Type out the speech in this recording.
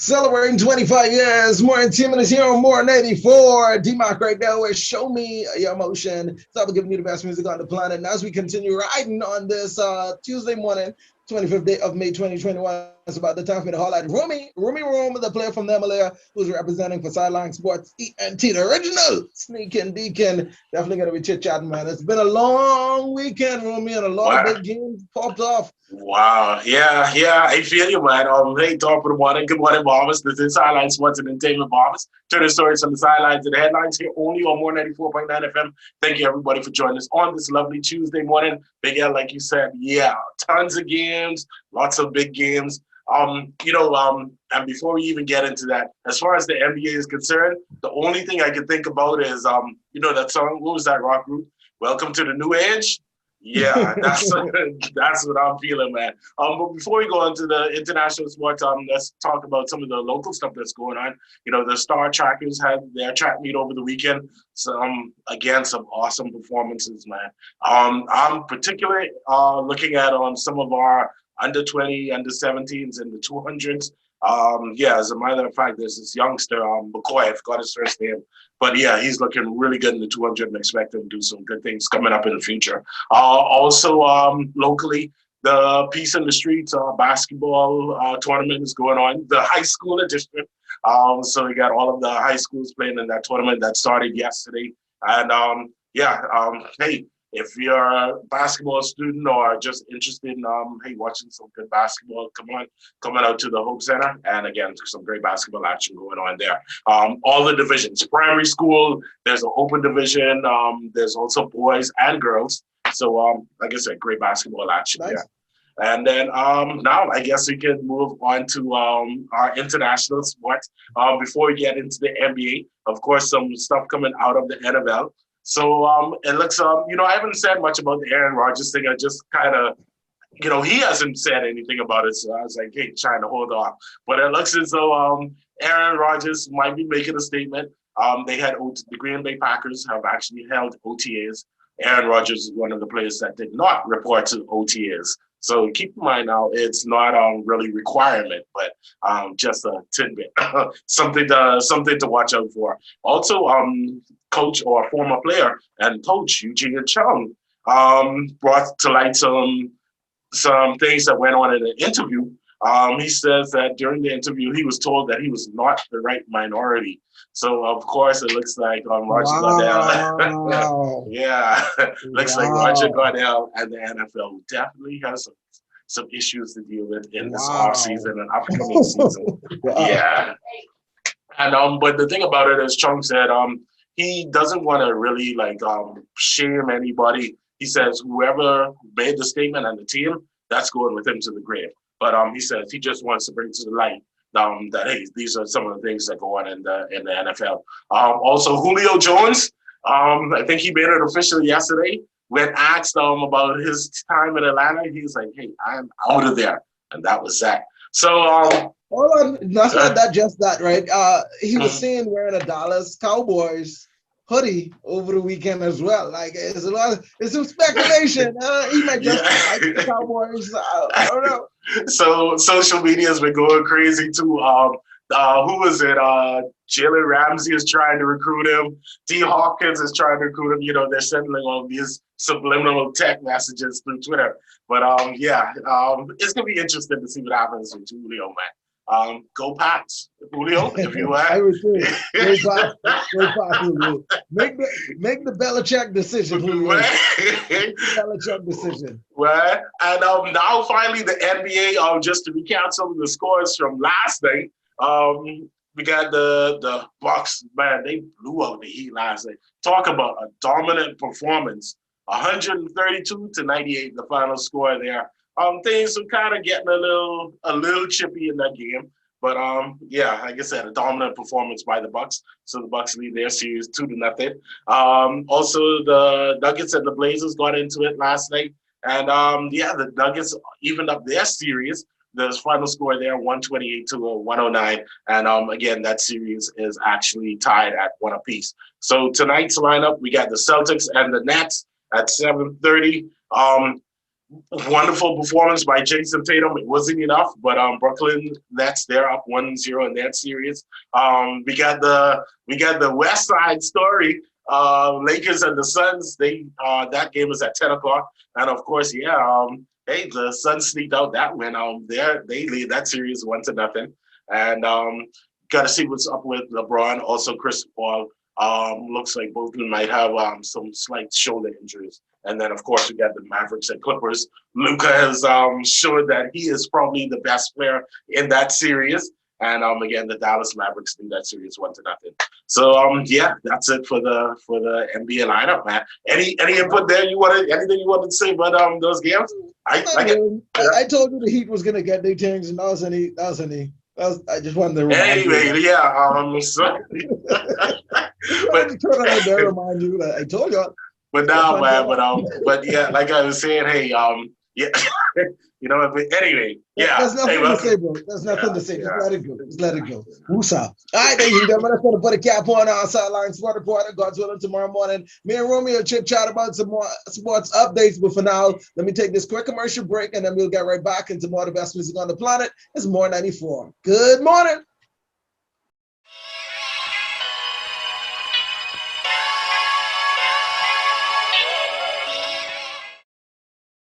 Celebrating 25 years, more intimate is here on More than 84. D-Mark right there with Show Me Your Emotion. So I'm giving you the best music on the planet. And as we continue riding on this Tuesday morning, 25th day of May 2021, it's about the time for me to highlight Rumi Room, the player from the Himalaya, who's representing for Sideline Sports ENT, the original Sneakin' Deacon. Definitely going to be chit-chatting, man. It's been a long weekend, Rumi, and a lot of big games popped off. Wow. Yeah. I feel you, man. Hey, top of the morning. Good morning, Bahamas. This is Sideline Sports and Entertainment Bahamas. Turning stories from the sidelines to the headlines here only on More 94.9 FM. Thank you, everybody, for joining us on this lovely Tuesday morning. Big L, like you said, tons of games, lots of big games. And before we even get into that, as far as the NBA is concerned, the only thing I can think about is, that song. What was that rock group? Welcome to the New Age. Yeah, that's what I'm feeling, man. But before we go into the international sports, let's talk about some of the local stuff that's going on. The Star Trackers had their track meet over the weekend. Again, some awesome performances, man. I'm particularly looking at some of our under 20, under 17s, and the 200s. As a matter of fact, there's this youngster, McCoy, I forgot his first name. But yeah, he's looking really good in the 200 and expect him to do some good things coming up in the future. Also, locally, the Peace in the Streets basketball tournament is going on. The high school edition. So we got all of the high schools playing in that tournament that started yesterday. And hey, if you're a basketball student or just interested in watching some good basketball, coming out to the Hope Center. And again, some great basketball action going on there. All the divisions, primary school, there's an open division. There's also boys and girls. So like I said, great basketball action there. And then now I guess we can move on to our international sports. Before we get into the NBA, of course, some stuff coming out of the NFL. So it looks, I haven't said much about the Aaron Rodgers thing. I just kind of, he hasn't said anything about it. So I was like, hey, trying to hold off. But it looks as though Aaron Rodgers might be making a statement. The Green Bay Packers have actually held OTAs. Aaron Rodgers is one of the players that did not report to OTAs. So keep in mind now, it's not really requirement, but just a tidbit, something to watch out for. Also, coach or former player and coach Eugene Chung brought to light some things that went on in an interview. He says that during the interview, he was told that he was not the right minority. So, of course, it looks like Roger Goodell. Looks like Roger Goodell and the NFL definitely has some issues to deal with in this off season and upcoming season. Yeah. And but the thing about it is, Chung said he doesn't want to really shame anybody. He says whoever made the statement and the team, that's going with him to the grave. But he says he just wants to bring to the light that, hey, these are some of the things that go on in the NFL. Also, Julio Jones, I think he made it official yesterday. When asked about his time in Atlanta, he's like, hey, I'm out of there. And that was that. So hold on, that's not just that, right? He was seen wearing a Dallas Cowboys hoodie over the weekend as well. Like it's some speculation. He might just like the Cowboys. I don't know. So social media has been going crazy too. Who was it? Jalen Ramsey is trying to recruit him. D. Hawkins is trying to recruit him. They're sending all these subliminal text messages through Twitter. But it's gonna be interesting to see what happens with Julio, man. Go Pats, Julio, if you want. I would say, go Pats, Julio. Make the Belichick decision, Julio. Belichick decision. Well, and now finally the NBA. Just to recap some of the scores from last night. We got the Bucks, man. They blew out the Heat last night. Talk about a dominant performance. 132-98, the final score there. Things are kind of getting a little chippy in that game, but like I said, a dominant performance by the Bucks. So the Bucks lead their series 2-0. Also, the Nuggets and the Blazers got into it last night, and the Nuggets evened up their series. The final score there, 128-109. And again, that series is actually tied at 1 apiece. So tonight's lineup, we got the Celtics and the Nets at 7:30. Wonderful performance by Jason Tatum. It wasn't enough, but Brooklyn Nets, they're up 1-0 in that series. We got the West Side story. Lakers and the Suns. That game was at 10 o'clock, and of course, hey, the Suns sneaked out that win. They lead that series 1-0, and got to see what's up with LeBron. Also, Chris Paul. Looks like both of them might have some slight shoulder injuries. And then, of course, we got the Mavericks and Clippers. Luka has showed that he is probably the best player in that series. And again, the Dallas Mavericks lead that series 1-0. So that's it for the NBA lineup, man. Any input there? Anything you wanted to say about those games? I told you the Heat was gonna get their things, and that was any. I just wanted to remind you. Anyway, Remind you that I told you. But now, man, but yeah, like I was saying, hey, yeah, but anyway, yeah. There's nothing to say, bro. There's nothing to say. Just let it go. Just let it go. Woosah. All right, ladies and gentlemen, let's put a cap on our Sideline Sport Report. God's willing, tomorrow morning, me and Romeo will chit chat about some more sports updates. But for now, let me take this quick commercial break, and then we'll get right back into more of the best music on the planet. It's More 94. Good morning.